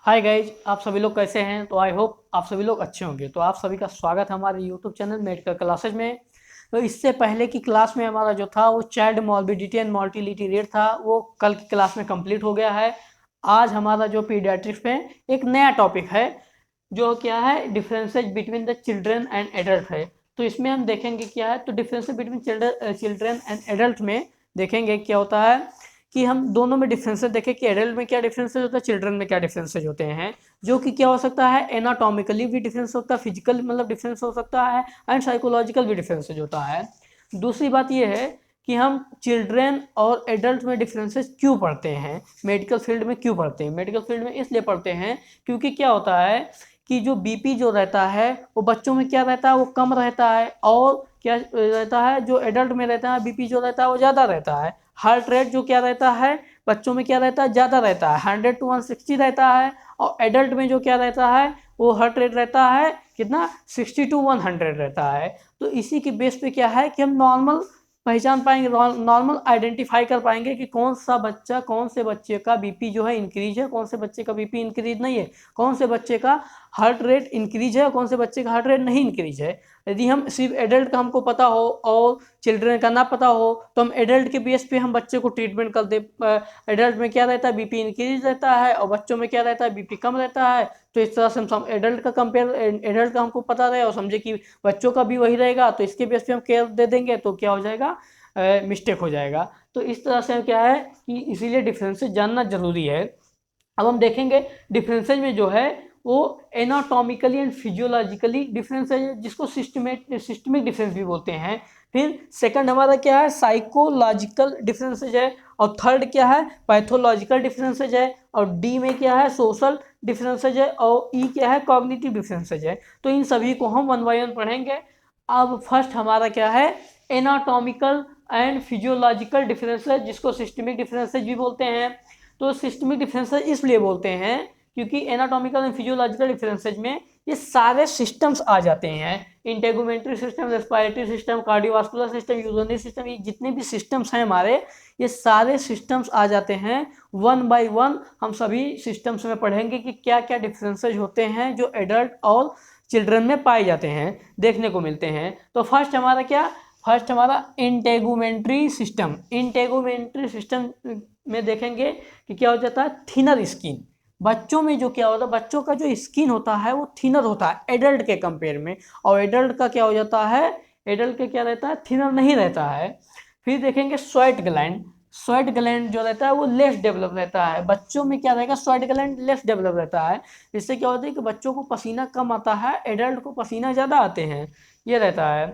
Hi guys, आप सभी लोग कैसे हैं। तो आई होप आप सभी लोग अच्छे होंगे। तो आप सभी का स्वागत है हमारे यूट्यूब चैनल मेडिकल क्लासेज में। तो इससे पहले की क्लास में हमारा जो था वो child morbidity and mortality rate था, वो कल की क्लास में कंप्लीट हो गया है। आज हमारा जो पीडियाट्रिक्स में एक नया टॉपिक है जो क्या है, differences between the children and adult है। तो इसमें हम देखेंगे क्या है, तो differences between children and adult में देखेंगे क्या होता है कि हम दोनों में डिफरेंसेस देखें कि एडल्ट में क्या डिफरेंसेस होता है, चिल्ड्रन में क्या डिफरेंसेस होते हैं। जो कि क्या हो सकता है, एनाटॉमिकली भी डिफरेंस हो सकता है, फिजिकल मतलब डिफरेंस हो सकता है, एंड साइकोलॉजिकल भी डिफरेंसेज होता है। दूसरी बात यह है कि हम चिल्ड्रन और एडल्ट में डिफरेंसेस क्यों पढ़ते हैं, मेडिकल फील्ड में क्यों पढ़ते हैं। मेडिकल फील्ड में इसलिए पढ़ते हैं क्योंकि क्या होता है कि जो बीपी जो रहता है वो बच्चों में क्या रहता है, वो कम रहता है, और क्या रहता है जो एडल्ट में रहता है बीपी जो रहता है वो ज़्यादा रहता है। हार्ट रेट जो क्या रहता है बच्चों में क्या रहता है, ज़्यादा रहता है, 100 to 160 रहता है। और एडल्ट में जो क्या रहता है वो हार्ट रेट रहता है कितना, 60 to 100 रहता है। तो इसी के बेस पे क्या है कि हम नॉर्मल पहचान पाएंगे, नॉर्मल आइडेंटिफाई कर पाएंगे कि कौन सा बच्चा, कौन से बच्चे का बीपी जो है इंक्रीज है, कौन से बच्चे का बीपी इंक्रीज नहीं है, कौन से बच्चे का हार्ट रेट इंक्रीज है और कौन से बच्चे का हार्ट रेट नहीं इंक्रीज है। यदि हम सिर्फ एडल्ट का हमको पता हो और चिल्ड्रन का ना पता हो तो हम एडल्ट के बेस पे हम बच्चे को ट्रीटमेंट कर दे। एडल्ट में क्या रहता है, बीपी इंक्रीज रहता है, और बच्चों में क्या रहता है, बीपी कम रहता है। तो इस तरह से हम एडल्ट का कंपेयर, एडल्ट का हमको पता रहे और समझे कि बच्चों का भी वही रहेगा, तो इसके बेस पे हम केयर दे देंगे तो क्या हो जाएगा, मिस्टेक हो जाएगा। तो इस तरह से क्या है कि इसीलिए डिफरेंसेस जानना जरूरी है। अब हम देखेंगे डिफरेंसेज में जो है वो एनाटॉमिकली एंड फिजियोलॉजिकली डिफरेंस है, जिसको सिस्टमिक डिफरेंस भी बोलते हैं। फिर सेकंड हमारा क्या है, साइकोलॉजिकल डिफरेंसेज है। और थर्ड क्या है, पैथोलॉजिकल डिफरेंसेज है। और डी में क्या है, सोशल डिफरेंसेज है। और ई क्या है, कॉग्निटिव डिफरेंसेज है। तो इन सभी को हम वन बाय वन पढ़ेंगे। अब फर्स्ट हमारा क्या है, एनाटॉमिकल एंड फिजियोलॉजिकल डिफरेंसेज, जिसको सिस्टमिक डिफरेंसेज भी बोलते हैं। तो सिस्टमिक डिफरेंसेज इसलिए बोलते हैं क्योंकि एनाटॉमिकल एंड फिजियोलॉजिकल डिफरेंसेज में ये सारे सिस्टम्स आ जाते हैं, integumentary system, respiratory system, cardiovascular system, urinary system, ये जितने भी सिस्टम्स हैं हमारे, ये सारे सिस्टम्स आ जाते हैं। वन बाय वन हम सभी सिस्टम्स में पढ़ेंगे कि क्या क्या डिफरेंसेज होते हैं जो एडल्ट और चिल्ड्रन में पाए जाते हैं, देखने को मिलते हैं। तो फर्स्ट हमारा क्या, फर्स्ट हमारा इंटेगुमेंट्री सिस्टम। इंटेगुमेंट्री सिस्टम में देखेंगे कि क्या हो जाता है, थिनर स्किन। बच्चों में जो क्या होता है, बच्चों का जो स्किन होता है वो थिनर होता है एडल्ट के कंपेयर में, और एडल्ट का क्या हो जाता है, एडल्ट के क्या रहता है, थिनर नहीं रहता है। फिर देखेंगे स्वेट ग्लैंड। स्वेट ग्लैंड जो रहता है वो लेस डेवलप रहता है, बच्चों में क्या रहेगा, स्वेट ग्लैंड लेस डेवलप रहता है। इससे क्या होता है कि बच्चों को पसीना कम आता है, एडल्ट को पसीना ज़्यादा आते हैं, ये रहता है।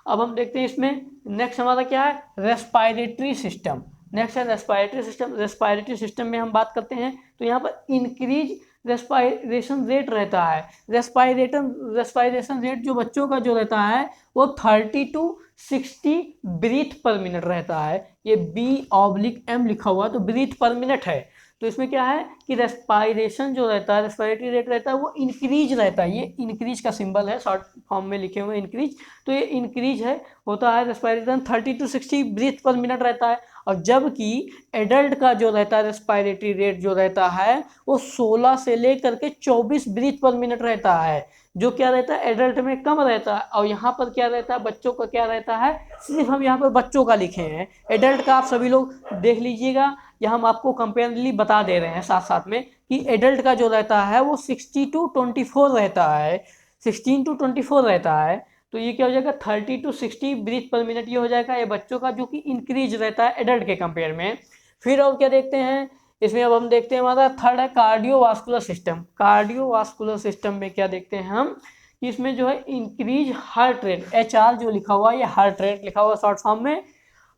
अब हम देखते हैं इसमें नेक्स्ट हमारा क्या है, रेस्पायरेटरी सिस्टम। नेक्स्ट है रेस्पायरेटरी सिस्टम। रेस्पायरेटरी सिस्टम में हम बात करते हैं तो यहाँ पर इंक्रीज रेस्पायरेशन रेट रहता है। रेस्पायरेशन रेट जो बच्चों का जो रहता है वो 30 to 60 ब्रीथ पर मिनट रहता है। ये B/M लिखा हुआ है तो ब्रीथ पर मिनट है। तो इसमें क्या है कि रेस्पायरेशन जो रहता है, रेस्पायरेटरी रेट रहता है वो इंक्रीज रहता है। ये इंक्रीज का सिंबल है, शॉर्ट फॉर्म में लिखे हुए इंक्रीज। तो ये इंक्रीज है, होता है respiration 30 to 60 breath per minute रहता है। और जबकि एडल्ट का जो रहता है रेस्पायरेटरी रेट जो रहता है वो 16 से लेकर के 24 ब्रीथ पर मिनट रहता है, जो क्या रहता है एडल्ट में कम रहता है। और यहाँ पर क्या रहता है, बच्चों का क्या रहता है, सिर्फ हम यहाँ पर बच्चों का लिखे हैं, एडल्ट का आप सभी लोग देख लीजिएगा। यहाँ हम आपको कंपेयरली बता दे रहे हैं साथ साथ में कि एडल्ट का जो रहता है वो 60 to 24 रहता है, 16 to 24 रहता है। तो ये क्या हो जाएगा, 30 to 60 ब्रीथ पर मिनट ये हो जाएगा, ये बच्चों का जो कि इंक्रीज रहता है एडल्ट के कंपेयर में। फिर और क्या देखते हैं इसमें, अब हम देखते हैं हमारा थर्ड है कार्डियोवास्कुलर सिस्टम। कार्डियोवास्कुलर सिस्टम में क्या देखते हैं हम कि इसमें जो है इंक्रीज हार्ट रेट, HR जो लिखा हुआ है ये हार्ट रेट लिखा हुआ है शॉर्ट फॉर्म में,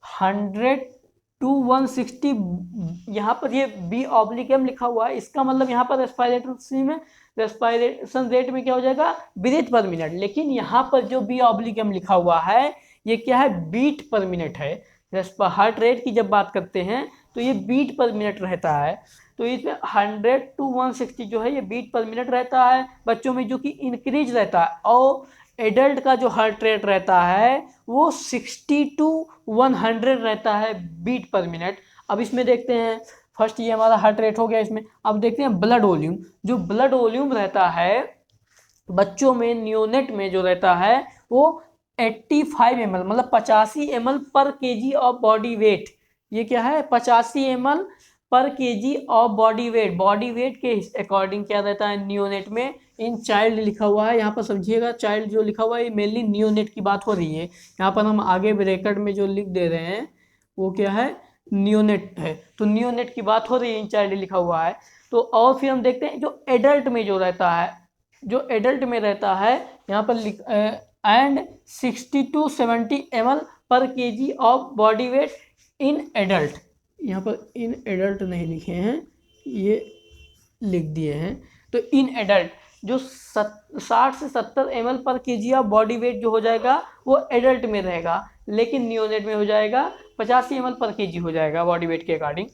100 to 160। यहाँ पर ये B/M लिखा हुआ है, इसका मतलब यहाँ पर रेस्पायरेटरी में रेस्पायरेशन रेट में क्या हो जाएगा, ब्रीथ पर मिनट। लेकिन यहाँ पर जो B/M लिखा हुआ है ये क्या है, बीट पर मिनट है। हार्ट रेट की जब बात करते हैं तो ये बीट पर मिनट रहता है। तो इसमें 100 to 160 जो है ये बीट पर मिनट रहता है बच्चों में, जो कि इंक्रीज रहता है। और एडल्ट का जो हार्ट रेट रहता है वो 60 to 100 रहता है बीट पर मिनट। अब इसमें देखते हैं फर्स्ट ये हमारा हार्ट रेट हो गया इसमें। अब देखते हैं ब्लड वॉल्यूम। जो ब्लड वॉल्यूम रहता है बच्चों में, नियोनेट में जो रहता है वो 85 ml मतलब 85 ml पर केजी ऑफ बॉडी वेट। ये क्या है, 85 ml पर KG of body weight. Body weight के अकॉर्डिंग क्या रहता है नियोनेट में। इन चाइल्ड लिखा हुआ है, यहाँ पर समझिएगा चाइल्ड जो लिखा हुआ है ये मेनली नियोनेट की बात हो रही है। यहाँ पर हम आगे ब्रैकेट में जो लिख दे रहे हैं वो क्या है, नियोनेट है। तो नियोनेट की बात हो रही है, इन चाइल्ड लिखा हुआ है। तो और फिर हम देखते हैं जो एडल्ट में जो रहता है, जो एडल्ट में रहता है यहाँ पर एंड 60 to 70 ml पर KG of body weight in adult. यहाँ पर इन एडल्ट नहीं लिखे हैं, ये लिख दिए हैं। तो इन एडल्ट जो 60 से 70 ml पर केजी ऑफ बॉडी वेट जो हो जाएगा वो एडल्ट में रहेगा, लेकिन नियोनेट में हो जाएगा 85 ml पर केजी हो जाएगा बॉडी वेट के अकॉर्डिंग।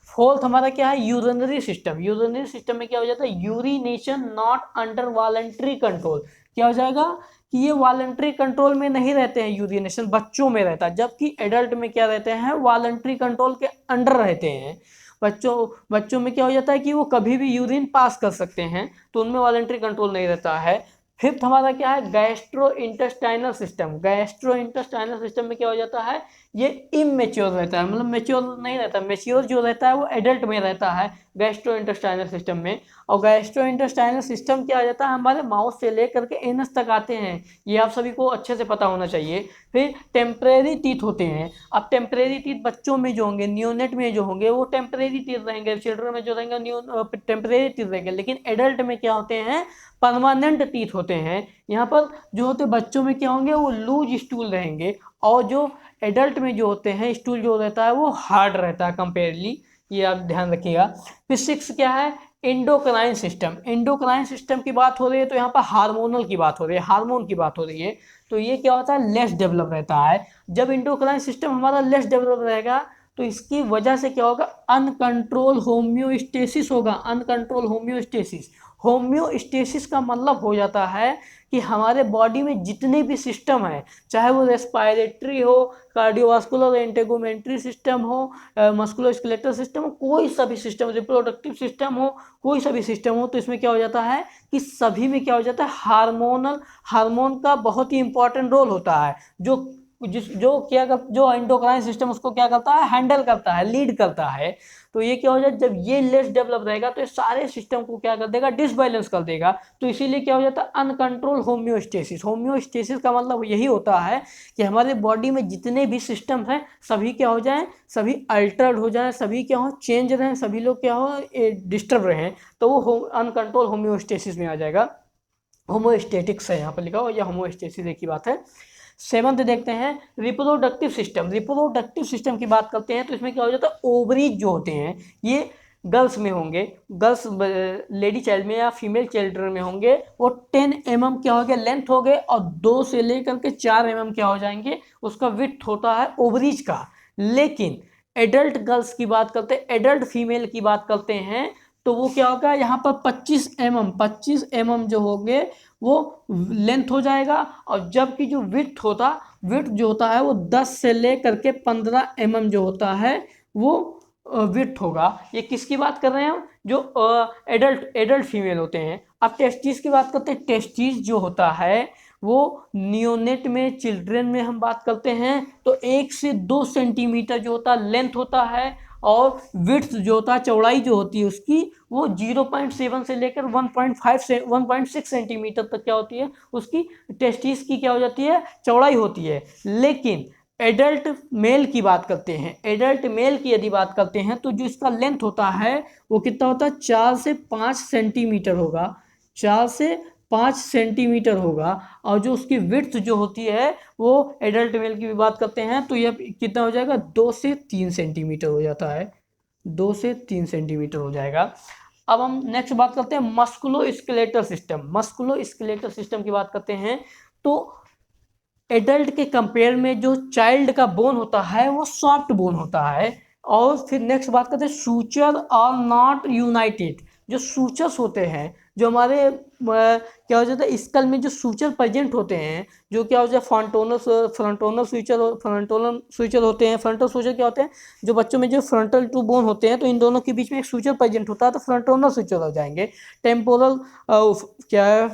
फोर्थ हमारा क्या है, यूरिनरी सिस्टम। यूरिनरी सिस्टम में क्या हो जाता है, urination not under voluntary control. क्या हो जाएगा कि ये वॉलंटरी कंट्रोल में नहीं रहते हैं, यूरिनेशन बच्चों में रहता है, जबकि एडल्ट में क्या रहते हैं, वॉलंटरी कंट्रोल के अंडर रहते हैं। बच्चों में क्या हो जाता है कि वो कभी भी यूरिन पास कर सकते हैं, तो उनमें वॉलंटरी कंट्रोल नहीं रहता है। फिफ्थ हमारा क्या है, gastro intestinal system. Gastro intestinal system में क्या हो जाता है, ये इमेच्योर रहता है, मतलब मेच्योर नहीं रहता। मेच्योर जो रहता है वो एडल्ट में रहता है गैस्ट्रो इंटेस्टाइनल सिस्टम में। और गैस्ट्रो इंटेस्टाइनल सिस्टम क्या आ जाता है, हमारे माउथ से लेकर के एनस तक आते हैं, ये आप सभी को अच्छे से पता होना चाहिए। फिर टेम्परेरी टीथ होते हैं। अब टेम्परेरी टीथ बच्चों में जो होंगे, नियोनेट में जो होंगे वो टेम्परेरी टीथ रहेंगे, चिल्ड्रन में जो रहेंगे टेम्परेरी टीथ रहेंगे। लेकिन एडल्ट में क्या होते हैं, परमानेंट टीथ होते हैं। यहाँ पर जो होते बच्चों में क्या होंगे, वो लूज स्टूल रहेंगे, और जो एडल्ट में जो होते हैं स्टूल जो रहता है वो हार्ड रहता है कंपेयरली, ये आप ध्यान रखिएगा। फिर सिक्स क्या है, एंडोक्राइन सिस्टम। एंडोक्राइन सिस्टम की बात हो रही है तो यहाँ पर हार्मोनल की बात हो रही है, हार्मोन की बात हो रही है। तो ये क्या होता है, लेस डेवलप रहता है। जब एंडोक्राइन सिस्टम हमारा लेस डेवलप रहेगा तो इसकी वजह से क्या होगा, अनकंट्रोल होम्योस्टेसिस होगा। Uncontrol homeostasis. होम्योस्टेसिस का मतलब हो जाता है कि हमारे बॉडी में जितने भी सिस्टम है, चाहे वो रेस्पायरेटरी हो, कार्डियोवास्कुलर इंटेगुमेंट्री सिस्टम हो, मस्कुलोस्केलेटल सिस्टम हो, कोई सा भी सिस्टम, रिप्रोडक्टिव सिस्टम हो, कोई सा भी सिस्टम हो, तो इसमें क्या हो जाता है कि सभी में क्या हो जाता है, हार्मोन का बहुत ही इंपॉर्टेंट रोल होता है। जो एंडोक्राइन सिस्टम उसको क्या करता है, हैंडल करता है, लीड करता है। तो ये क्या हो जाए, जब ये लेस डेवलप रहेगा तो ये सारे सिस्टम को क्या कर देगा, डिसबैलेंस कर देगा। तो इसीलिए क्या हो जाता है, अनकंट्रोल होम्योस्टेसिस। होम्योस्टेसिस का मतलब यही होता है कि हमारे बॉडी में जितने भी सिस्टम हैं सभी क्या हो जाएं, सभी अल्टर्ड हो जाएं, सभी क्या हो, चेंज रहें, सभी लोग क्या हो, डिस्टर्ब रहें, तो वो अनकंट्रोल होम्योस्टेसिस में आ जाएगा। होमोस्टेटिक्स है यहाँ पर लिखा हो, या होमोस्टेसिस एक ही बात है। सेवंथ देखते हैं रिप्रोडक्टिव सिस्टम। रिप्रोडक्टिव सिस्टम की बात करते हैं तो इसमें क्या हो जाता है, ओवरीज जो होते हैं ये गर्ल्स में होंगे, गर्ल्स लेडी चाइल्ड में या फीमेल चिल्ड्रन में होंगे, वो 10 mm क्या हो गया, लेंथ हो गए, और 2 से लेकर के 4 mm क्या हो जाएंगे, उसका विड्थ होता है ओवरीज का। लेकिन एडल्ट गर्ल्स की बात करते हैं, एडल्ट फीमेल की बात करते हैं, तो वो क्या होगा, यहाँ पर 25 mm जो होंगे वो लेंथ हो जाएगा। और जबकि जो विड्थ जो होता है वो 10 से लेकर के 15 mm जो होता है वो विड्थ होगा। ये किसकी बात कर रहे हैं हम, जो एडल्ट फीमेल होते हैं। अब टेस्टिस की बात करते हैं। टेस्टिस जो होता है वो नियोनेट में, चिल्ड्रन में हम बात करते हैं तो 1 से 2 सेंटीमीटर जो होता है लेंथ होता है, और विड्थ जो होता है, चौड़ाई जो होती है उसकी, वो 0.7 से लेकर 1.5 से 1.6 सेंटीमीटर तक क्या होती है, उसकी टेस्टिस की क्या हो जाती है, चौड़ाई होती है। लेकिन एडल्ट मेल की बात करते हैं, एडल्ट मेल की यदि बात करते हैं तो जो इसका लेंथ होता है वो कितना होता है, 4 से 5 सेंटीमीटर होगा, 4 से 5 सेंटीमीटर होगा। और जो उसकी विड्थ जो होती है वो एडल्ट मेल की भी बात करते हैं तो यह कितना हो जाएगा, 2 से 3 सेंटीमीटर हो जाता है, 2 से 3 सेंटीमीटर हो जाएगा। अब हम नेक्स्ट बात करते हैं मस्कुलोस्केलेटल सिस्टम। मस्कुलोस्केलेटल सिस्टम की बात करते हैं तो एडल्ट के कंपेयर में जो चाइल्ड का बोन होता है वो सॉफ्ट बोन होता है। और फिर नेक्स्ट बात करते हैं सूचर आर नॉट यूनाइटेड। जो सूचर्स होते हैं, जो हमारे क्या हो जाता है स्कल में जो सूचर प्रेजेंट होते हैं, जो क्या हो जाता है फ्रंटोनल सूचर होते हैं। फ्रंटल सूचर क्या होते हैं, जो बच्चों में जो फ्रंटल टू बोन होते हैं तो इन दोनों के बीच में एक सूचर प्रेजेंट होता है तो फ्रंटोनल सूचर हो जाएंगे। टेम्पोरल क्या है,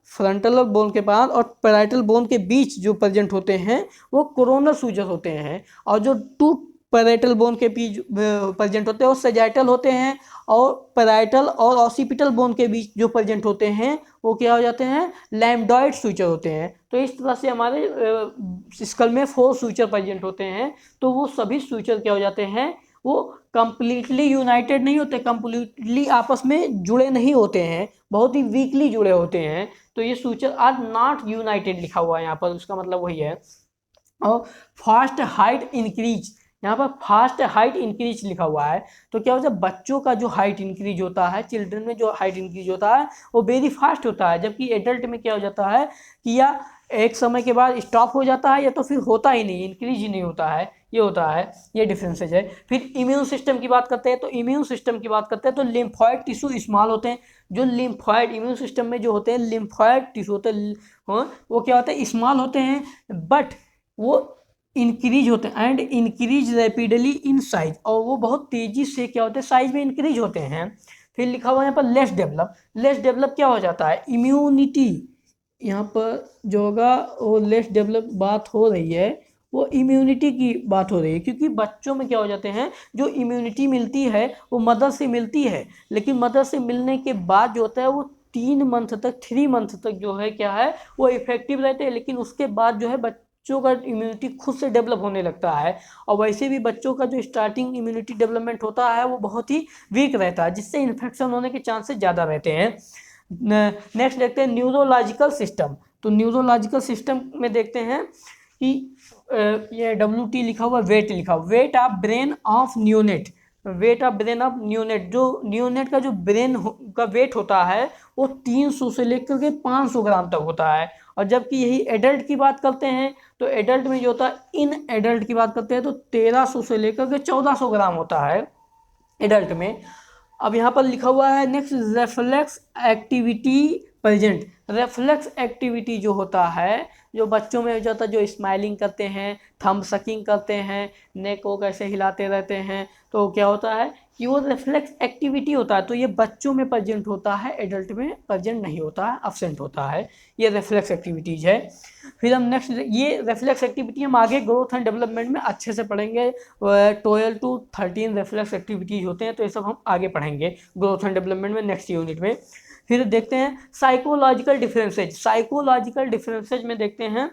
फ्रंटल बोन के पास और पैराइटल बोन के बीच जो प्रेजेंट होते हैं वो कोरोनल सूचर होते हैं। और जो टू पैराइटल बोन के बीच प्रेजेंट होते हैं वो सैजिटल होते हैं। और पैराइटल और ऑसिपिटल बोन के बीच जो प्रेजेंट होते हैं वो क्या हो जाते हैं, लैम्बडॉइड सूचर होते हैं। तो इस तरह से हमारे स्कल में 4 सूचर प्रेजेंट होते हैं। तो वो सभी सूचर क्या हो जाते हैं, वो कंप्लीटली यूनाइटेड नहीं होते, कंप्लीटली आपस में जुड़े नहीं होते हैं, बहुत ही वीकली जुड़े होते हैं। तो ये सूचर आर नॉट यूनाइटेड लिखा हुआ है यहाँ पर, उसका मतलब वही है। और फास्ट हाइट इंक्रीज, यहाँ पर फास्ट हाइट इंक्रीज लिखा हुआ है। तो क्या होता है, बच्चों का जो हाइट इंक्रीज होता है, चिल्ड्रन में जो हाइट इंक्रीज होता है वो वेरी फास्ट होता है, जबकि एडल्ट में क्या हो जाता है कि या एक समय के बाद स्टॉप हो जाता है या तो फिर होता ही नहीं, इंक्रीज ही नहीं होता है, ये होता है, ये डिफरेंसेज है। फिर इम्यून सिस्टम की बात करते हैं, तो इम्यून सिस्टम की बात करते हैं तो लिम्फॉइड टिश्यू स्मॉल होते हैं। जो लिम्फॉइड इम्यून सिस्टम में जो होते हैं लिम्फॉइड टिश्यू होते हैं, वो क्या होते हैं, स्मॉल होते हैं, बट वो इंक्रीज होते हैं and increase rapidly in size, और वो बहुत तेजी से क्या होते हैं, साइज में इंक्रीज होते हैं। फिर लिखा हुआ है यहाँ पर लेस डेवलप। लेस डेवलप क्या हो जाता है, इम्यूनिटी, यहाँ पर जो होगा वो लेस डेवलप बात हो रही है, वो इम्यूनिटी की बात हो रही है, क्योंकि बच्चों में क्या हो जाते हैं, जो इम्यूनिटी मिलती है वो मदर से मिलती है, लेकिन मदर से मिलने के बाद जो होता है वो 3 मंथ तक जो है क्या है, वो इफेक्टिव रहते हैं, लेकिन उसके बाद जो है बच्चों का इम्यूनिटी खुद से डेवलप होने लगता है। और वैसे भी बच्चों का जो स्टार्टिंग इम्यूनिटी डेवलपमेंट होता है वो बहुत ही वीक रहता है, जिससे इन्फेक्शन होने के चांसेस ज़्यादा रहते हैं। नेक्स्ट देखते हैं न्यूरोलॉजिकल सिस्टम। तो न्यूरोलॉजिकल सिस्टम में देखते हैं कि ये WT लिखा हुआ, वेट लिखा हुआ, weight of brain of neonate. Weight of brain of neonate, जो न्यूनेट का जो ब्रेन का वेट होता है वो 300 से लेकर के 500 ग्राम तक होता है। और जबकि यही एडल्ट की बात करते हैं तो एडल्ट में जो होता है, इन एडल्ट की बात करते हैं तो 1300 से लेकर के 1400 ग्राम होता है एडल्ट में। अब यहाँ पर लिखा हुआ है next, reflex activity present. Reflex activity जो होता है, जो बच्चों में हो जाता है, जो स्माइलिंग करते हैं, थंब सकिंग करते हैं, नेक को कैसे हिलाते रहते हैं, तो क्या होता है कि वो रिफ्लेक्स एक्टिविटी होता है। तो ये बच्चों में प्रेजेंट होता है, एडल्ट में प्रेजेंट नहीं होता है, अब्सेंट होता है, ये रिफ्लेक्स एक्टिविटीज़ है। फिर हम नेक्स्ट, ये रिफ्लेक्स एक्टिविटी हम आगे ग्रोथ एंड डेवलपमेंट में अच्छे से पढ़ेंगे। 12 to 13 रिफ्लेक्स एक्टिविटीज़ होते हैं, तो ये सब हम आगे पढ़ेंगे ग्रोथ एंड डेवलपमेंट में नेक्स्ट यूनिट में। फिर देखते हैं साइकोलॉजिकल डिफरेंसेज। साइकोलॉजिकल डिफरेंसेज में देखते हैं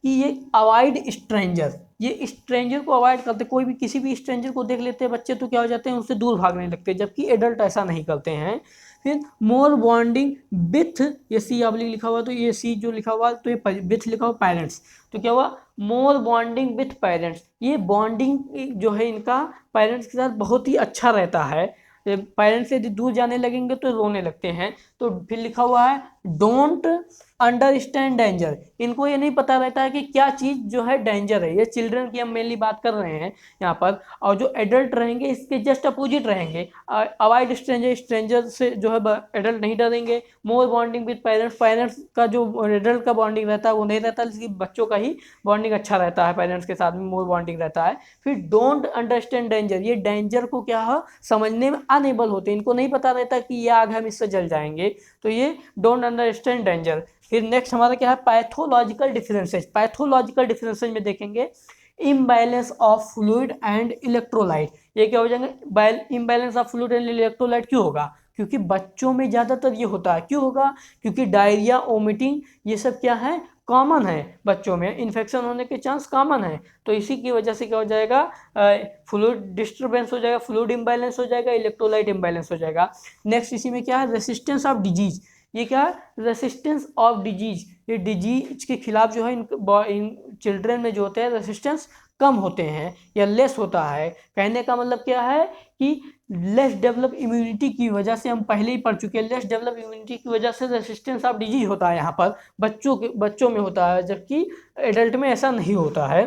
कि ये अवॉइड स्ट्रेंजर, ये स्ट्रेंजर को अवॉइड करते, कोई भी किसी भी स्ट्रेंजर को देख लेते हैं बच्चे तो क्या हो जाते हैं, उससे दूर भागने लगते हैं, जबकि एडल्ट ऐसा नहीं करते हैं। फिर मोर बॉन्डिंग विथ, ये सी ऑब्लिक लिखा हुआ तो ये सी जो लिखा हुआ तो ये विथ लिखा हुआ पेरेंट्स, तो क्या हुआ, मोर बॉन्डिंग विथ पेरेंट्स, ये बॉन्डिंग जो है इनका पेरेंट्स के साथ बहुत ही अच्छा रहता है। पेरेंट्स से यदि दूर जाने लगेंगे तो रोने लगते हैं। तो फिर लिखा हुआ है डोंट अंडरस्टैंड डेंजर, इनको ये नहीं पता रहता है कि क्या चीज़ जो है डेंजर है। ये चिल्ड्रन की हम मेनली बात कर रहे हैं यहाँ पर, और जो एडल्ट रहेंगे इसके जस्ट अपोजिट रहेंगे। अवॉइड स्ट्रेंजर, स्ट्रेंजर से जो है एडल्ट नहीं डरेंगे। मोर बॉन्डिंग विद पेरेंट्स, पेरेंट्स का जो एडल्ट का बॉन्डिंग रहता है वो नहीं रहता, लेकिन बच्चों का ही बॉन्डिंग अच्छा रहता है, पेरेंट्स के साथ में मोर बॉन्डिंग रहता है। फिर डोंट अंडरस्टैंड डेंजर, ये डेंजर को क्या है समझने में अनेबल होते हैं, इनको नहीं पता रहता कि ये आग हम इससे जल जाएंगे, तो ये डोंट अंडरस्टैंड डेंजर। फिर नेक्स्ट हमारा क्या है, पैथोलॉजिकल डिफरेंसेज। पैथोलॉजिकल डिफरेंसेज में देखेंगे imbalance of fluid and electrolyte. ये क्या हो जाएंगे, imbalance of fluid and electrolyte क्यों होगा, क्योंकि बच्चों में ज़्यादातर ये होता है। क्यों होगा, क्योंकि डायरिया, वोमिटिंग, ये सब क्या है, कॉमन है बच्चों में, इन्फेक्शन होने के चांस कॉमन है। तो इसी की वजह से क्या हो जाएगा, फ्लूइड डिस्टर्बेंस हो जाएगा, फ्लूइड इम्बैलेंस हो जाएगा, इलेक्ट्रोलाइट इम्बैलेंस हो जाएगा। नेक्स्ट इसी में क्या है, रेसिस्टेंस ऑफ डिजीज। ये क्या है, रेसिस्टेंस ऑफ डिजीज, ये डिजीज के खिलाफ जो है इन चिल्ड्रन में जो होते हैं रेसिस्टेंस कम होते हैं या लेस होता है। कहने का मतलब क्या है कि लेस डेवलप इम्यूनिटी की वजह से, हम पहले ही पढ़ चुके हैं, लेस डेवलप इम्यूनिटी की वजह से रेसिस्टेंस ऑफ डिजीज होता है यहाँ पर बच्चों में होता है, जबकि एडल्ट में ऐसा नहीं होता है।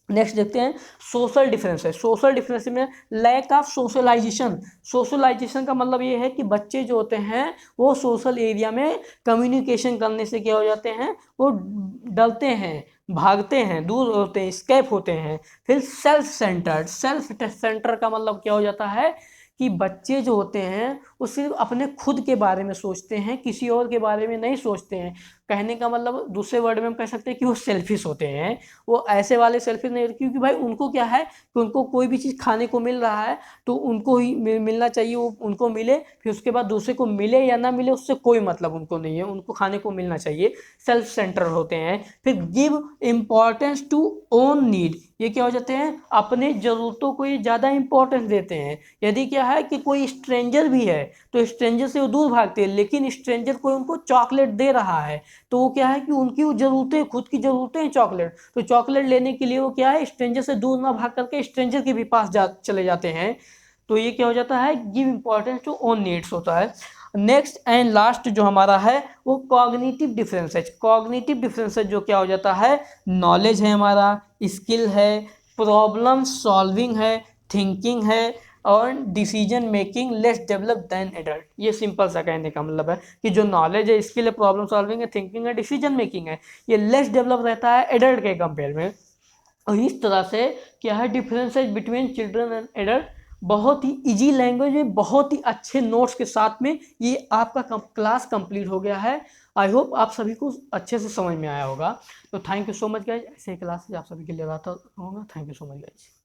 नेक्स्ट देखते हैं सोशल डिफरेंसेस। सोशल डिफरेंस में लैक ऑफ सोशलाइजेशन। सोशलाइजेशन का मतलब ये है कि बच्चे जो होते हैं वो सोशल एरिया में कम्युनिकेशन करने से क्या हो जाते हैं, वो डरते हैं, भागते हैं, दूर होते हैं, स्केप होते हैं। फिर सेल्फ सेंटर्ड। सेल्फ सेंटर का मतलब क्या हो जाता है कि बच्चे जो होते हैं वो सिर्फ अपने खुद के बारे में सोचते हैं, किसी और के बारे में नहीं सोचते हैं। कहने का मतलब दूसरे वर्ड में हम कह सकते हैं कि वो सेल्फिश होते हैं। वो ऐसे वाले सेल्फिश नहीं, क्योंकि भाई उनको क्या है कि उनको कोई भी चीज़ खाने को मिल रहा है तो उनको ही मिलना चाहिए, वो उनको मिले, फिर उसके बाद दूसरे को मिले या ना मिले उससे कोई मतलब उनको नहीं है, उनको खाने को मिलना चाहिए। सेल्फ सेंटर होते हैं। फिर give importance to own need. ये क्या हो जाते हैं, अपने ज़रूरतों को ये ज़्यादा इंपॉर्टेंस देते हैं। यदि क्या है कि कोई स्ट्रेंजर भी है तो स्ट्रेंजर से वो दूर भागते हैं, लेकिन स्ट्रेंजर कोई उनको चॉकलेट दे रहा है तो वो क्या है कि उनकी वो ज़रूरतें, खुद की ज़रूरतें हैं चॉकलेट, तो चॉकलेट लेने के लिए वो क्या है, स्ट्रेंजर से दूर ना भाग करके स्ट्रेंजर के भी पास चले जाते हैं। तो ये क्या हो जाता है, give importance to own needs होता है। नेक्स्ट एंड लास्ट जो हमारा है वो कॉग्निटिव डिफरेंसेज। कॉग्निटिव डिफरेंसेज जो क्या हो जाता है, नॉलेज है हमारा, स्किल है, प्रॉब्लम सॉल्विंग है, थिंकिंग है, और decision making less develop than adult. ये सिंपल सा कहने का मतलब है कि जो नॉलेज है, स्किल है, प्रॉब्लम सॉल्विंग है, थिंकिंग है, डिसीजन मेकिंग है, ये लेस डेवलप रहता है एडल्ट के कंपेयर में। और इस तरह से क्या है, differences between children and adult. बहुत ही इजी लैंग्वेज में, बहुत ही अच्छे नोट्स के साथ में ये आपका क्लास कंप्लीट हो गया है। आई होप आप सभी को अच्छे से समझ में आया होगा। तो thank you so much guys. ऐसे क्लासेज आप सभी के लिए लाता रहूँगा। Thank you so much guys.